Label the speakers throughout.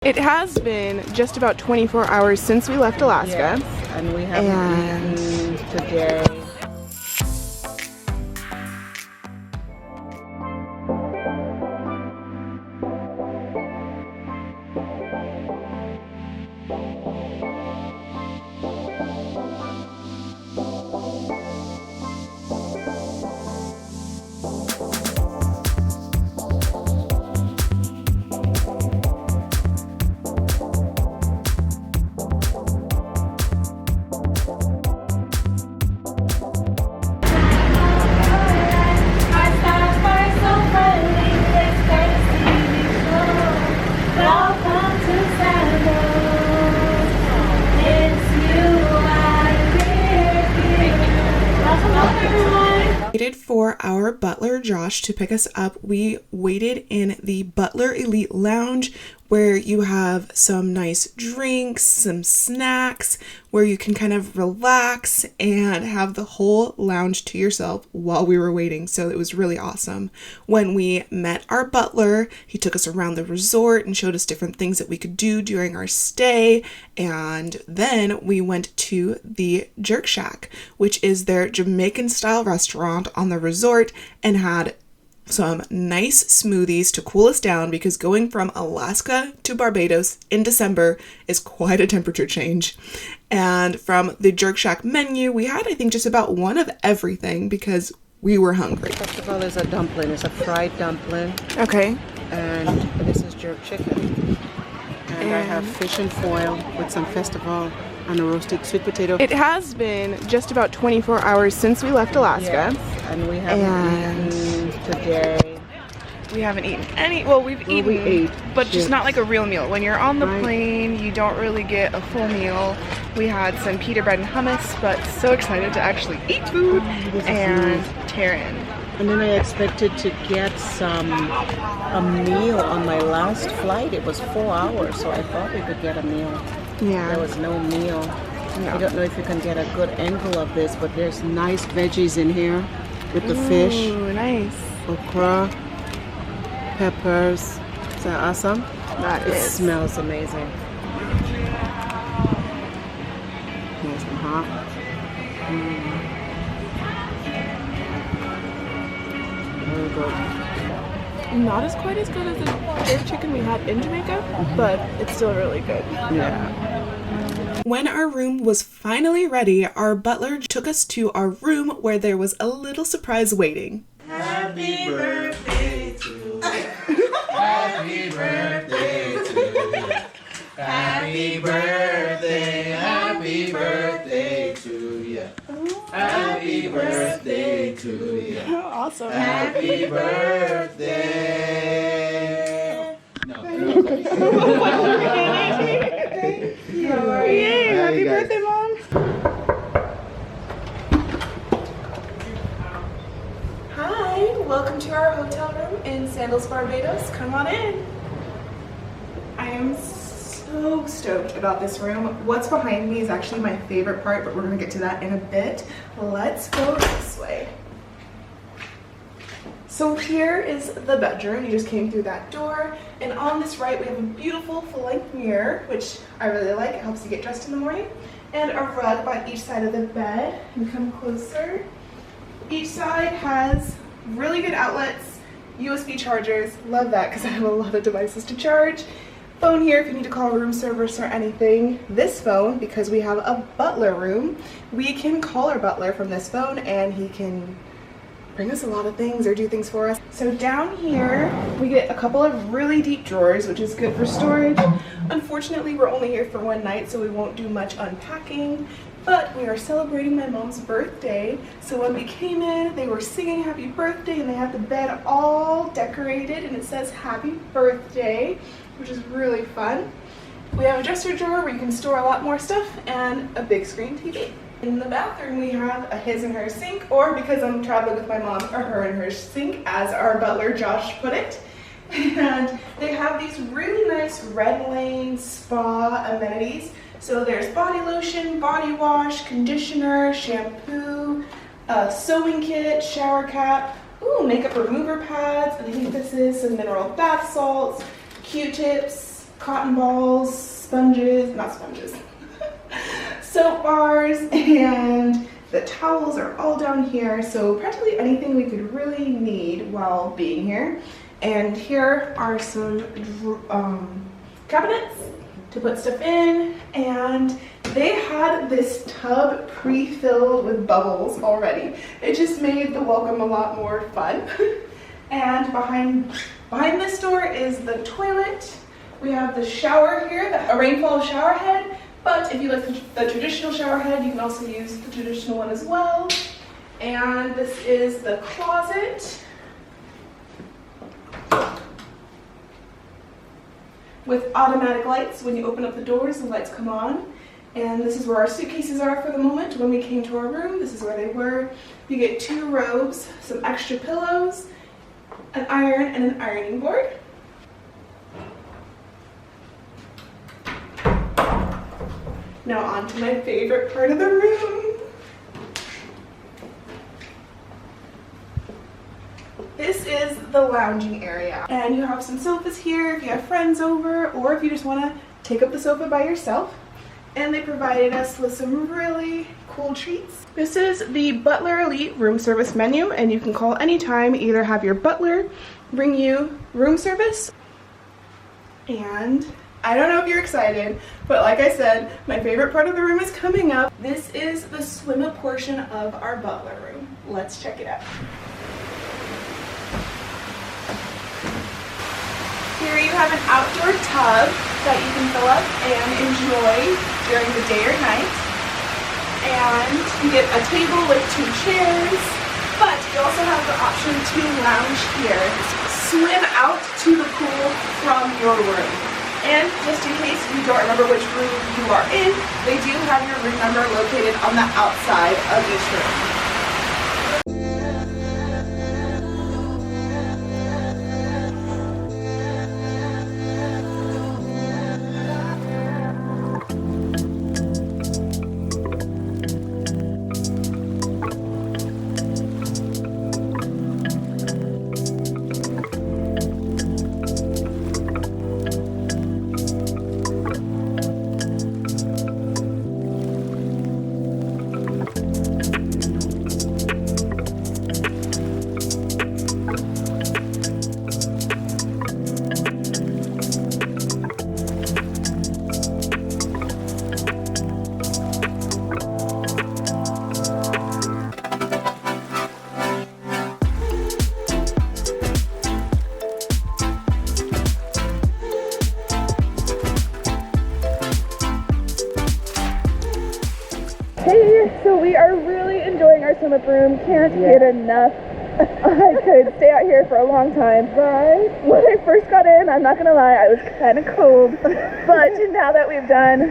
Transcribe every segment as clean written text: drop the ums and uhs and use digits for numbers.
Speaker 1: It has been just about 24 hours since we left Alaska.
Speaker 2: Yes, and we haven't eaten today.
Speaker 1: Waited for our butler Josh to pick us up. We waited in the Butler Elite Lounge, where you have some nice drinks, some snacks, where you can kind of relax and have the whole lounge to yourself while we were waiting. So it was really awesome. When we met our butler, he took us around the resort and showed us different things that we could do during our stay. And then we went to the Jerk Shack, which is their Jamaican style restaurant on the resort, and had some nice smoothies to cool us down, because going from Alaska to Barbados in December is quite a temperature change. And from the Jerk Shack menu, we had, I think, just about one of everything because we were hungry.
Speaker 2: First of all, is a dumpling. It's a fried dumpling.
Speaker 1: Okay.
Speaker 2: And this is jerk chicken. And I have fish and foil with some festival and a roasted sweet potato.
Speaker 1: It has been just about 24 hours since we left Alaska.
Speaker 2: Yes, and we haven't eaten today.
Speaker 1: We haven't eaten any, well, we've eaten,
Speaker 2: we ate
Speaker 1: but just
Speaker 2: chips.
Speaker 1: not like a real meal. When you're on the
Speaker 2: Right.
Speaker 1: plane, you don't really get a full meal. We had some pita bread and hummus, but so excited to actually eat food and tear in.
Speaker 2: And then I expected to get a meal on my last flight. It was 4 hours, so I thought we could get a meal.
Speaker 1: Yeah.
Speaker 2: There was no meal.
Speaker 1: No.
Speaker 2: I don't know if you can get a good angle of this, but there's nice veggies in here with the fish,
Speaker 1: Ooh, nice.
Speaker 2: okra, peppers. Is that awesome?
Speaker 1: That
Speaker 2: It
Speaker 1: is.
Speaker 2: smells amazing. Nice and hot. Very good.
Speaker 1: Not as quite as good as the jerk chicken we had in Jamaica, but it's still really good.
Speaker 2: Yeah.
Speaker 1: When our room was finally ready, our butler took us to our room where there was a little surprise waiting.
Speaker 3: Happy birthday to you. Happy birthday to you. Happy birthday to you. Happy birthday to you.
Speaker 1: Awesome.
Speaker 3: Happy birthday. No.
Speaker 1: Yay, happy
Speaker 3: guys.
Speaker 1: birthday, Mom. Hi, welcome to our hotel room in Sandals Barbados. Come on in. I am so stoked about this room. What's behind me is actually my favorite part, but we're gonna get to that in a bit. Let's go this way. So here is the bedroom. You just came through that door, and on this right we have a beautiful full-length mirror, which I really like. It helps you get dressed in the morning, and a rug by each side of the bed. And come closer. Each side has really good outlets, USB chargers. Love that because I have a lot of devices to charge. Phone here if you need to call room service or anything. This phone, because we have a butler room, we can call our butler from this phone and he can bring us a lot of things or do things for us. So down here we get a couple of really deep drawers, which is good for storage. Unfortunately, we're only here for one night, so we won't do much unpacking, but we are celebrating my mom's birthday. So when we came in, they were singing happy birthday, and they have the bed all decorated and it says happy birthday, which is really fun. We have a dresser drawer where you can store a lot more stuff, and a big screen TV. In the bathroom, we have a his and her sink, or because I'm traveling with my mom, a her and her sink, as our butler Josh put it. And they have these really nice Red Lane spa amenities. So there's body lotion, body wash, conditioner, shampoo, a sewing kit, shower cap, makeup remover pads, and I think this is some mineral bath salts, Q-tips, cotton balls, sponges, not sponges, soap bars, and the towels are all down here. So practically anything we could really need while being here. And here are some cabinets to put stuff in, and they had this tub pre-filled with bubbles already. It just made the welcome a lot more fun. And behind this door is the toilet. We have the shower here, a rainfall shower head, but if you like the traditional shower head, you can also use the traditional one as well. And this is the closet with automatic lights. When you open up the doors, the lights come on. And this is where our suitcases are for the moment. When we came to our room, this is where they were. You get 2 robes, some extra pillows, an iron, and an ironing board. Now on to my favorite part of the room. This is the lounging area, and you have some sofas here if you have friends over, or if you just want to take up the sofa by yourself. And they provided us with some really cool treats. This is the Butler Elite room service menu, and you can call anytime, either have your butler bring you room service. And I don't know if you're excited, but like I said, my favorite part of the room is coming up. This is the swim-up portion of our butler room. Let's check it out. Here you have an outdoor tub that you can fill up and enjoy during the day or night. And you get a table with 2 chairs, but you also have the option to lounge here. Swim out to the pool from your room. And just in case you don't remember which room you are in, they do have your room number located on the outside of each room.
Speaker 4: Hey, so we are really enjoying our swim-up room. Can't get enough. I could stay out here for a long time. But when I first got in, I'm not gonna lie, I was kind of cold. But now that we've done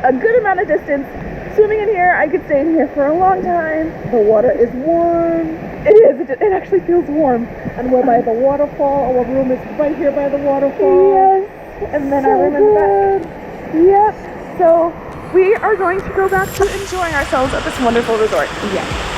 Speaker 4: a good amount of distance swimming in here, I could stay in here for a long time. The water is warm. It is. It actually feels warm. And we're by the waterfall. Our room is right here by the waterfall. Yes. And then our room is back. Yep. So we are going to go back to enjoying ourselves at this wonderful resort. Yes.